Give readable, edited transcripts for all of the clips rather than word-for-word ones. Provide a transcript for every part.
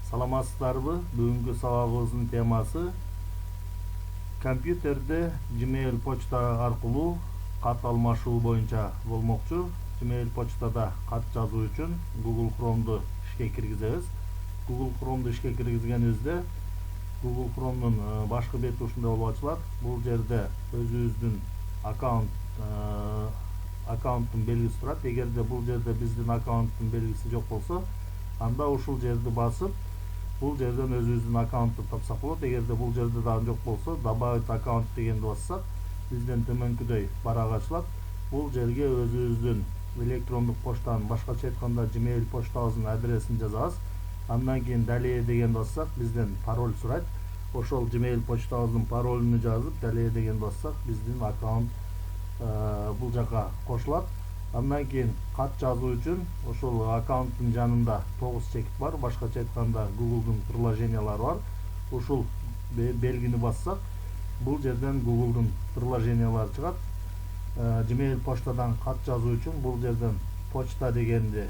Саламатсыздарбы? Бүгүнкү сабагыбыздын темасы компьютерде Gmail почта аркылуу кат алмашуу боюнча болмокчу. Gmail почтада кат жазуу үчүн Google Chrome'ду ишке киргизебиз. Google Chrome'ду ишке киргизгенибизде Google Chrome'дун башкы бети ушундай болуп ачылат. Бул жерде өзүбүздүн аккаунттун белгиси турат. Эгерде бул жерде биздин аккаунттун белгиси жок болсо, анда ушул жерди басып, бул жерден өзүбүздүн аккаунтту тапсак болот. Эгерде бул жерде дагы жок болсо, добавить аккаунт дегенди бассак, бизден төмөнкүдөй барак ачылат. Бул жерге өзүбүздүн электрондук поштанын, башкача айтканда Gmail почтабыздын адресин жазабыз. Андан кийин далее дегенди бассак, бизден пароль сурайт. Ошол Gmail почтабыздын паролүнү жазып, далее дегенди бассак, биздин аккаунт бул жака кошулат. Андан кийин кат жазуу үчүн ошол аккаунттун жанында 9 чекит бар. Башкача айтканда Google'дун приложениялары бар. Ушул белгини бассак, бул жерден Google'дун приложениялары чыгат. Gmail почтадан кат жазуу үчүн бул жерден почта дегенди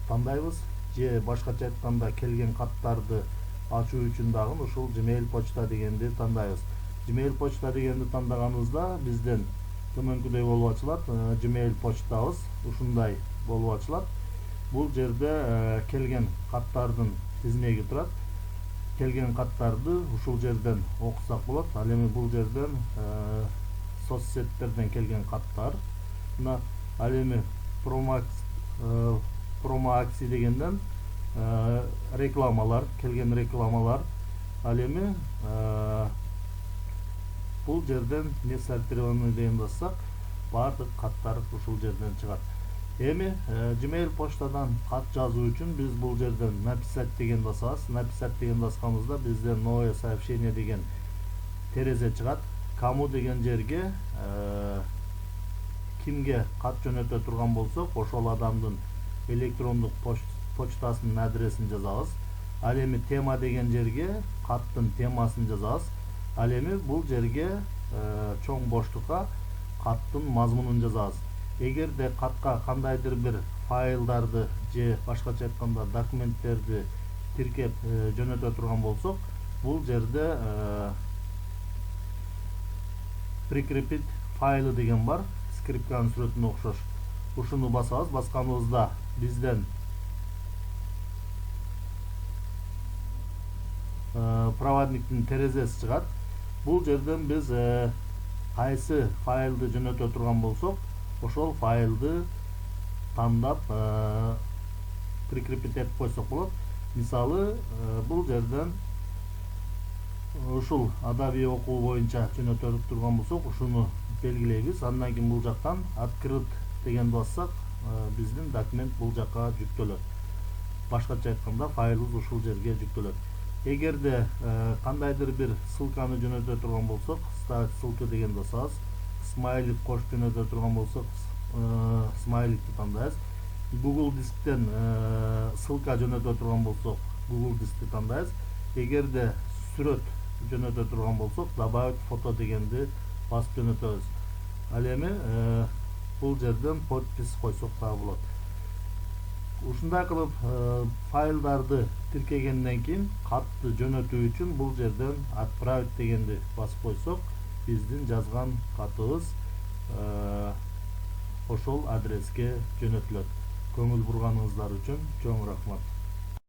тандайбыз. Же башкача айтканда келген каттарды ачуу үчүн дагы ушул Gmail почта дегенди тандайбыз. Gmail почта дегенди тандаганыбызда бизден төмөнкүдөй болуп ачылат. Gmail почтабыз ушундай болуп ачылат. Бул жерде келген каттардын тизмеги турат. Келген каттарды ушул жерден окусак болот. Ал эми бул жерден соцсеттерден келген каттар. Мына ал эми промо акция дегенден рекламалар, келген рекламалар. Ал эми бул жерден не сортированы деген бассак, бардык каттар ушул жерден чыгат. Эми Gmail почтадан кат жазуу үчүн биз бул жерден написать деген басабыз. Написать деген басканыбызда бизден новое сообщение деген терезе чыгат. Кому деген жерге кимге кат жөнөтө турган болсок, ошол адамдын электрондук почтасынын адресин жазабыз. Ал эми тема деген жерге каттын темасын жазабыз. Ал эми бул жерге чоң боштукка каттын мазмунун жазабыз. Эгерде катка кандайдыр бир файлдарды же башкача айтканда документтерди тиркеп жөнөтө турган болсок, бул жерде прикрепить файлы деген бар, скрипканын сүрөтүнө окшош. Ушуну басабыз. Басканыбызда бизден проводниктин терезеси чыгат. Бул жерден биз кайсы файлды жөнөтө турган болсок, ошол файлды тандап прикрепить этип койсок болот. Мисалы, бул жерден ушул Adobe окуу боюнча жөнөтө турган болсок, ушуну белгилейбиз. Андан кийин бул жактан открыт деген бассак, биздин документ бул жакка жүктөлөт. Башкача айтканда файлыбыз ушул жерге жүктөлөт. Эгерде кандайдыр бир ссылканы жөнөтө турган болсок, ставить ссылку деген басабыз. Смайлик кошуп жөнөтө турган болсок, смайликти тандайбыз. Google дисктен ссылка жөнөтө турган болсок, Google дискти тандайбыз. Эгерде сүрөт жөнөтө турган болсок, добавить фото дегенди басып жөнөтөбүз. Ал эми бул жерден подпись койсок да болот. Ушундай кылып файлдарды тиркегенден кийин катты жөнөтүү үчүн бул жерден отправить дегенди басып койсок, биздин жазган катыбыз ошол адреске жөнөтүлөт. Көңүл бурганыңыздар үчүн чоң рахмат.